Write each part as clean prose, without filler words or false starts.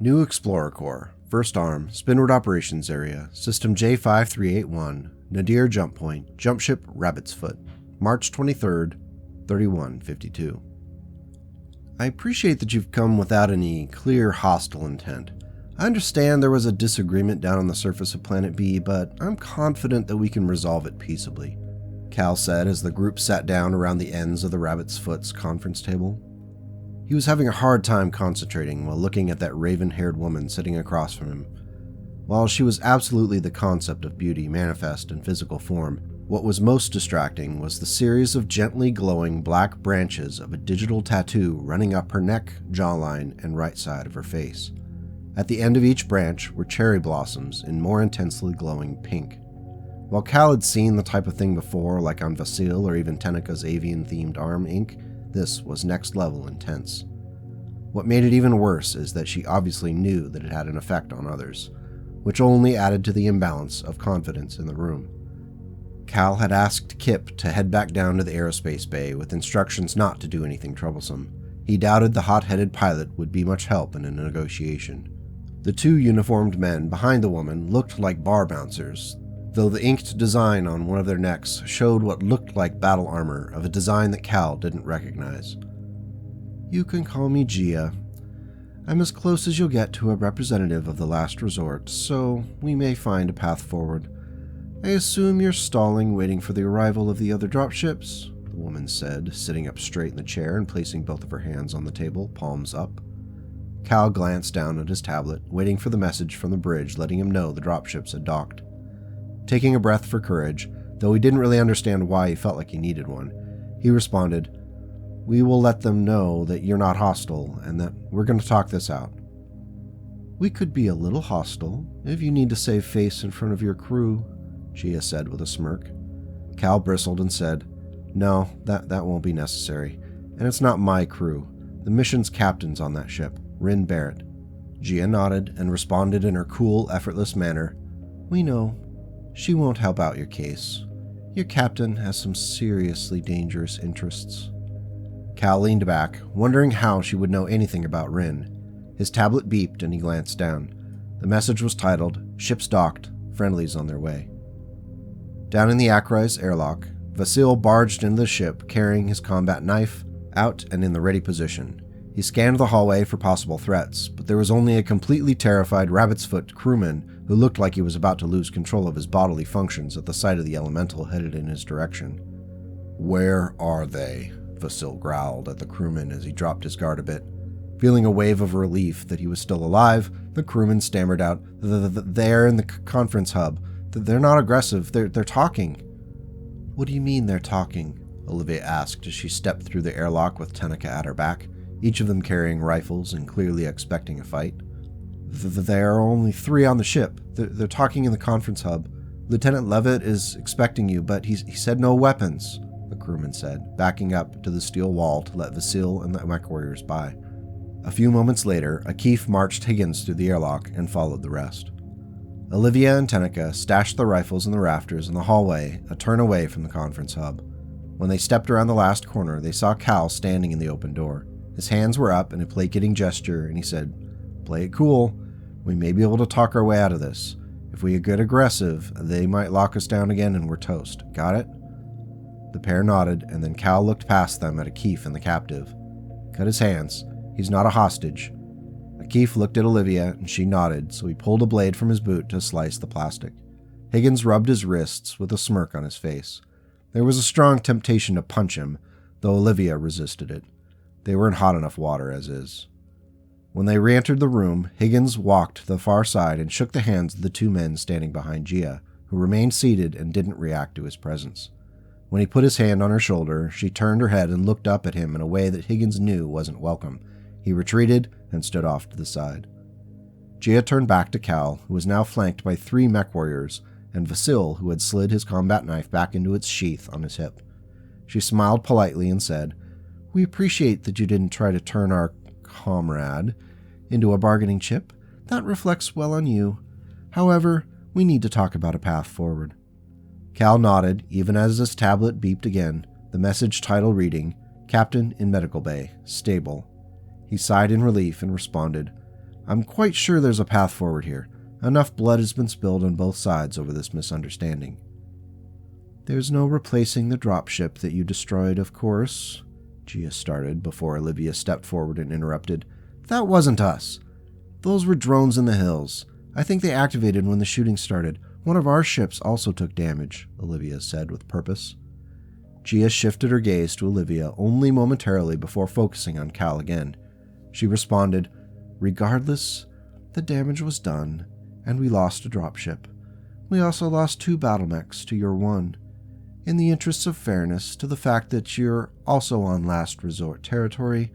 New Explorer Corps, First Arm, Spinward Operations Area, System J5381, Nadir Jump Point, Jump Ship Rabbit's Foot, March 23rd, 3152. I appreciate that you've come without any clear hostile intent. I understand there was a disagreement down on the surface of Planet B, but I'm confident that we can resolve it peaceably, Cal said as the group sat down around the ends of the Rabbit's Foot's conference table. He was having a hard time concentrating while looking at that raven-haired woman sitting across from him. While she was absolutely the concept of beauty manifest in physical form, what was most distracting was the series of gently glowing black branches of a digital tattoo running up her neck, jawline, and right side of her face. At the end of each branch were cherry blossoms in more intensely glowing pink. While Cal had seen the type of thing before, like on Vasil or even Tenika's avian-themed arm ink, this was next-level intense. What made it even worse is that she obviously knew that it had an effect on others, which only added to the imbalance of confidence in the room. Cal had asked Kip to head back down to the aerospace bay with instructions not to do anything troublesome. He doubted the hot-headed pilot would be much help in a negotiation. The two uniformed men behind the woman looked like bar bouncers, though the inked design on one of their necks showed what looked like battle armor of a design that Cal didn't recognize. You can call me Gia. I'm as close as you'll get to a representative of the last resort, so we may find a path forward. I assume you're stalling, waiting for the arrival of the other dropships, the woman said, sitting up straight in the chair and placing both of her hands on the table, palms up. Cal glanced down at his tablet, waiting for the message from the bridge letting him know the dropships had docked. Taking a breath for courage, though he didn't really understand why he felt like he needed one, he responded, "We will let them know that you're not hostile and that we're going to talk this out." "We could be a little hostile if you need to save face in front of your crew," Gia said with a smirk. Cal bristled and said, "No, that won't be necessary. And it's not my crew. The mission's captain's on that ship, Rin Barrett." Gia nodded and responded in her cool, effortless manner, "We know. She won't help out your case. Your captain has some seriously dangerous interests." Cal leaned back, wondering how she would know anything about Rin. His tablet beeped and he glanced down. The message was titled, "Ships docked, friendlies on their way." Down in the Akrais airlock, Vasil barged into the ship carrying his combat knife, out and in the ready position. He scanned the hallway for possible threats, but there was only a completely terrified Rabbit's Foot crewman who looked like he was about to lose control of his bodily functions at the sight of the elemental headed in his direction. "Where are they?" Vasil growled at the crewman as he dropped his guard a bit. Feeling a wave of relief that he was still alive, the crewman stammered out, "They're in the conference hub. They're not aggressive. They're talking." "What do you mean they're talking?" Olivia asked as she stepped through the airlock with Tenika at her back, each of them carrying rifles and clearly expecting a fight. "There are only 3 on the ship. They're talking in the conference hub. Lieutenant Levitt is expecting you, but he said no weapons," the crewman said, backing up to the steel wall to let Vasil and the Mechwarriors by. A few moments later, Akif marched Higgins through the airlock and followed the rest. Olivia and Tenika stashed the rifles in the rafters in the hallway, a turn away from the conference hub. When they stepped around the last corner, they saw Cal standing in the open door. His hands were up in a placating gesture, and he said, "Play it cool. We may be able to talk our way out of this. If we get aggressive, they might lock us down again and we're toast. Got it?" The pair nodded, and then Cal looked past them at Akif and the captive. "Cut his hands. He's not a hostage." Akif looked at Olivia, and she nodded, so he pulled a blade from his boot to slice the plastic. Higgins rubbed his wrists with a smirk on his face. There was a strong temptation to punch him, though Olivia resisted it. They were in hot enough water as is. When they re-entered the room, Higgins walked to the far side and shook the hands of the 2 men standing behind Gia, who remained seated and didn't react to his presence. When he put his hand on her shoulder, she turned her head and looked up at him in a way that Higgins knew wasn't welcome. He retreated and stood off to the side. Gia turned back to Cal, who was now flanked by 3 Mechwarriors, and Vasil, who had slid his combat knife back into its sheath on his hip. She smiled politely and said, "We appreciate that you didn't try to turn our comrade into a bargaining chip. That reflects well on you. However, we need to talk about a path forward." Cal nodded, even as his tablet beeped again, the message title reading, "Captain in Medical Bay, Stable." He sighed in relief and responded, I'm quite sure there's a path forward here. Enough blood has been spilled on both sides over this misunderstanding. There's no replacing the dropship that you destroyed, of course, Gia started before Olivia stepped forward and interrupted. That wasn't us. Those were drones in the hills. I think they activated when the shooting started. One of our ships also took damage, Olivia said with purpose. Gia shifted her gaze to Olivia only momentarily before focusing on Cal again. She responded, Regardless, the damage was done, and we lost a dropship. We also lost 2 battle mechs to your 1. In the interests of fairness to the fact that you're also on last resort territory,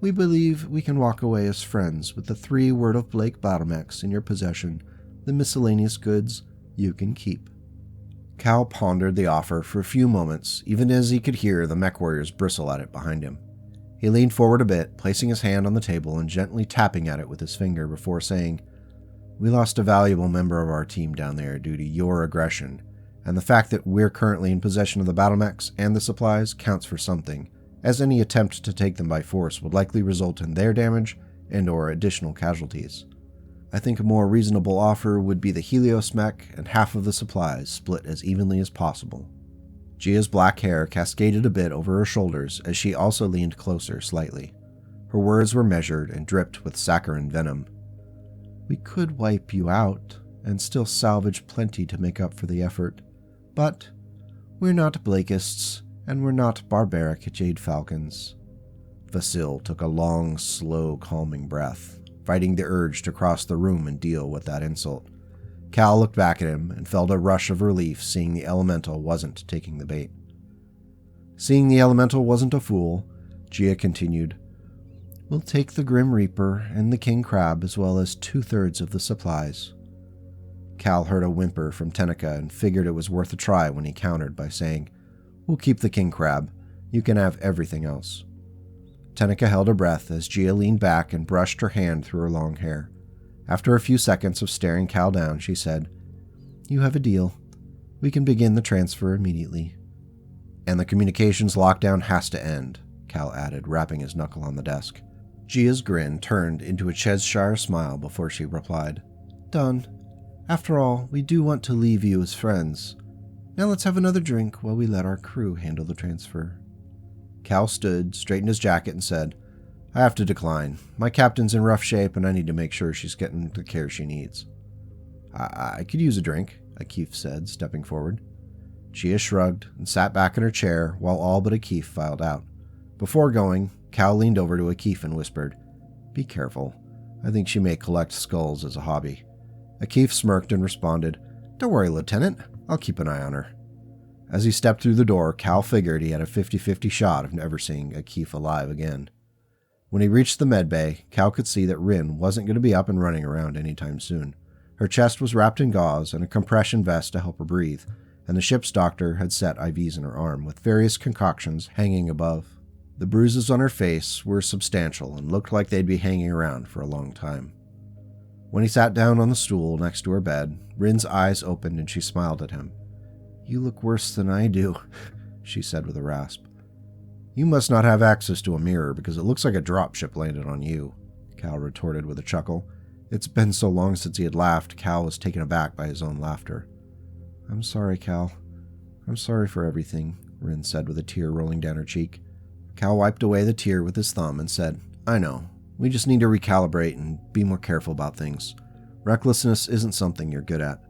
we believe we can walk away as friends with the 3 Word of Blake battle mechs in your possession. The miscellaneous goods you can keep. Cal pondered the offer for a few moments, even as he could hear the Mechwarriors bristle at it behind him. He leaned forward a bit, placing his hand on the table and gently tapping at it with his finger before saying, We lost a valuable member of our team down there due to your aggression, and the fact that we're currently in possession of the battle mechs and the supplies counts for something, as any attempt to take them by force would likely result in their damage and/or additional casualties. I think a more reasonable offer would be the Helios mech and half of the supplies split as evenly as possible. Gia's black hair cascaded a bit over her shoulders as she also leaned closer slightly. Her words were measured and dripped with saccharine venom. We could wipe you out and still salvage plenty to make up for the effort, but we're not Blakists and we're not barbaric Jade Falcons. Vasil took a long, slow, calming breath, fighting the urge to cross the room and deal with that insult. Cal looked back at him and felt a rush of relief seeing the elemental wasn't taking the bait. Seeing the elemental wasn't a fool, Gia continued, We'll take the Grim Reaper and the King Crab as well as 2/3 of the supplies. Cal heard a whimper from Tenica and figured it was worth a try when he countered by saying, We'll keep the King Crab. You can have everything else. Tenica held her breath as Gia leaned back and brushed her hand through her long hair. After a few seconds of staring Cal down, she said, You have a deal. We can begin the transfer immediately. And the communications lockdown has to end, Cal added, rapping his knuckle on the desk. Gia's grin turned into a Cheshire smile before she replied, Done. After all, we do want to leave you as friends. Now let's have another drink while we let our crew handle the transfer. Cal stood, straightened his jacket, and said, I have to decline. My captain's in rough shape, and I need to make sure she's getting the care she needs. I could use a drink, Akif said, stepping forward. Gia shrugged and sat back in her chair while all but Akif filed out. Before going, Cal leaned over to Akif and whispered, Be careful. I think she may collect skulls as a hobby. Akif smirked and responded, Don't worry, Lieutenant. I'll keep an eye on her. As he stepped through the door, Cal figured he had a 50-50 shot of never seeing Akif alive again. When he reached the medbay, Cal could see that Rin wasn't going to be up and running around anytime soon. Her chest was wrapped in gauze and a compression vest to help her breathe, and the ship's doctor had set IVs in her arm with various concoctions hanging above. The bruises on her face were substantial and looked like they'd be hanging around for a long time. When he sat down on the stool next to her bed, Rin's eyes opened and she smiled at him. You look worse than I do, she said with a rasp. You must not have access to a mirror because it looks like a dropship landed on you, Cal retorted with a chuckle. It's been so long since he had laughed, Cal was taken aback by his own laughter. I'm sorry, Cal. I'm sorry for everything, Rin said with a tear rolling down her cheek. Cal wiped away the tear with his thumb and said, I know. We just need to recalibrate and be more careful about things. Recklessness isn't something you're good at.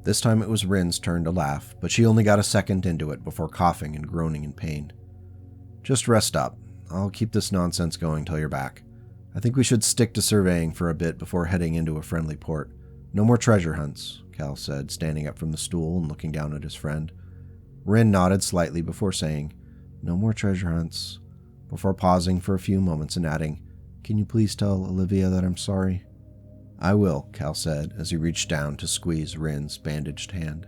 This time it was Rin's turn to laugh, but she only got a second into it before coughing and groaning in pain. Just rest up. I'll keep this nonsense going till you're back. I think we should stick to surveying for a bit before heading into a friendly port. No more treasure hunts, Cal said, standing up from the stool and looking down at his friend. Rin nodded slightly before saying, No more treasure hunts, before pausing for a few moments and adding, Can you please tell Olivia that I'm sorry? I will, Cal said as he reached down to squeeze Rin's bandaged hand.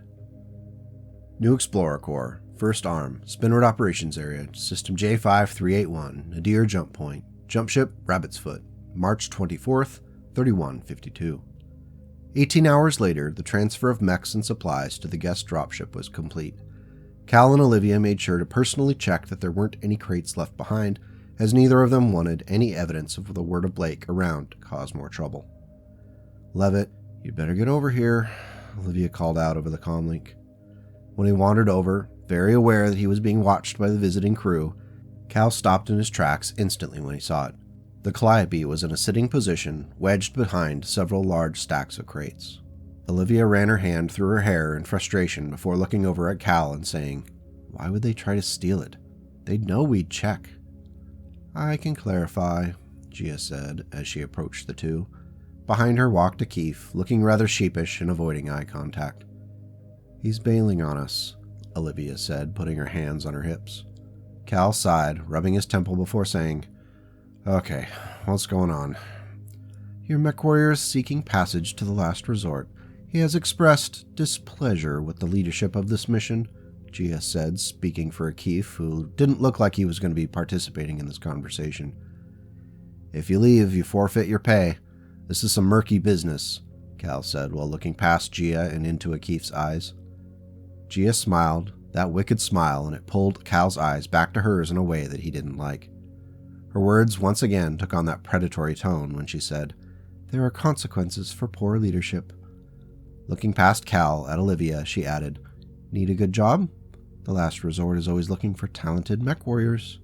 New Explorer Corps, First Arm, Spinrad Operations Area, System J5381, Nadir Jump Point, Jump Ship, Rabbit's Foot, March 24th, 3152. 18 hours later, the transfer of mechs and supplies to the guest dropship was complete. Cal and Olivia made sure to personally check that there weren't any crates left behind, as neither of them wanted any evidence of the word of Blake around to cause more trouble. "Levitt, you'd better get over here," Olivia called out over the comlink. When he wandered over, very aware that he was being watched by the visiting crew, Cal stopped in his tracks instantly when he saw it. The Calliope was in a sitting position, wedged behind several large stacks of crates. Olivia ran her hand through her hair in frustration before looking over at Cal and saying, "Why would they try to steal it? They'd know we'd check." "I can clarify," Gia said as she approached the two. Behind her walked Akif, looking rather sheepish and avoiding eye contact. "He's bailing on us," Olivia said, putting her hands on her hips. Cal sighed, rubbing his temple before saying, "Okay, what's going on?" "Your Mechwarrior is seeking passage to the last resort. He has expressed displeasure with the leadership of this mission," Gia said, speaking for Akif, who didn't look like he was going to be participating in this conversation. "If you leave, you forfeit your pay. This is some murky business," Cal said while looking past Gia and into Akif's eyes. Gia smiled, that wicked smile, and it pulled Cal's eyes back to hers in a way that he didn't like. Her words once again took on that predatory tone when she said, "There are consequences for poor leadership." Looking past Cal at Olivia, she added, "Need a good job? The last resort is always looking for talented Mechwarriors."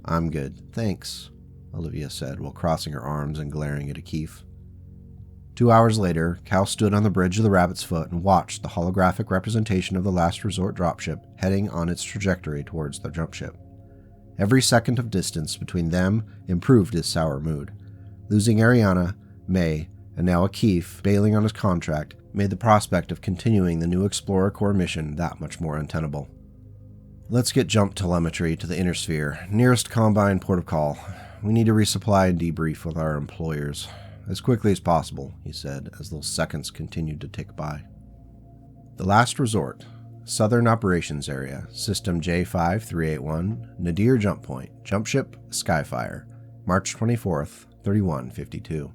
"I'm good, thanks," Olivia said while crossing her arms and glaring at Akif. 2 hours later, Cal stood on the bridge of the Rabbit's Foot and watched the holographic representation of the last resort dropship heading on its trajectory towards the jump ship. Every second of distance between them improved his sour mood. Losing Ariana, May, and now Akif bailing on his contract made the prospect of continuing the new Explorer Corps mission that much more untenable. "Let's get jump telemetry to the inner sphere, nearest Combine port of call. We need to resupply and debrief with our employers as quickly as possible," he said as those seconds continued to tick by. The last resort, Southern Operations Area, System J5381, Nadir Jump Point, Jump Ship Skyfire, March 24th, 3152.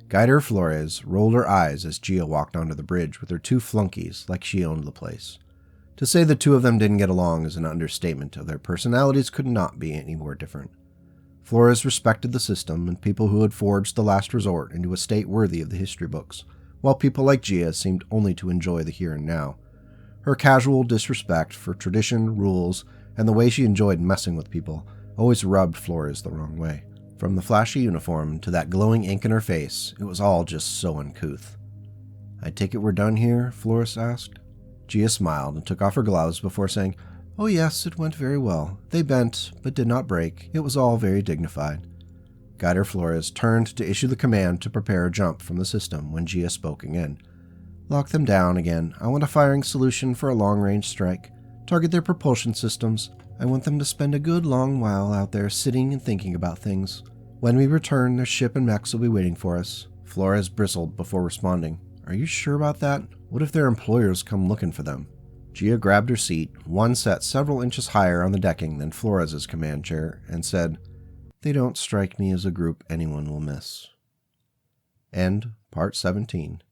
Guider Flores rolled her eyes as Gia walked onto the bridge with her two flunkies like she owned the place. To say the two of them didn't get along is an understatement, of their personalities could not be any more different. Flores respected the system and people who had forged the last resort into a state worthy of the history books, while people like Gia seemed only to enjoy the here and now. Her casual disrespect for tradition, rules, and the way she enjoyed messing with people always rubbed Flores the wrong way. From the flashy uniform to that glowing ink in her face, it was all just so uncouth. "I take it we're done here?" Flores asked. Gia smiled and took off her gloves before saying, "Oh yes, it went very well. They bent, but did not break. It was all very dignified." Guider Flores turned to issue the command to prepare a jump from the system when Gia spoke again. "Lock them down again. I want a firing solution for a long-range strike. Target their propulsion systems. I want them to spend a good long while out there sitting and thinking about things. When we return, their ship and mechs will be waiting for us." Flores bristled before responding. "Are you sure about that? What if their employers come looking for them?" Gia grabbed her seat, one set several inches higher on the decking than Flores' command chair, and said, "They don't strike me as a group anyone will miss." End Part 17.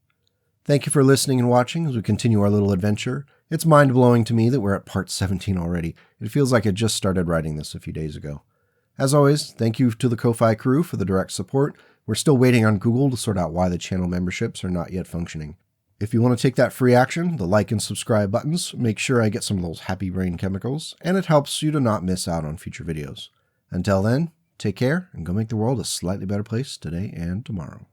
Thank you for listening and watching as we continue our little adventure. It's mind-blowing to me that we're at Part 17 already. It feels like I just started writing this a few days ago. As always, thank you to the Ko-Fi crew for the direct support. We're still waiting on Google to sort out why the channel memberships are not yet functioning. If you want to take that free action, the like and subscribe buttons make sure I get some of those happy brain chemicals, and it helps you to not miss out on future videos. Until then, take care and go make the world a slightly better place today and tomorrow.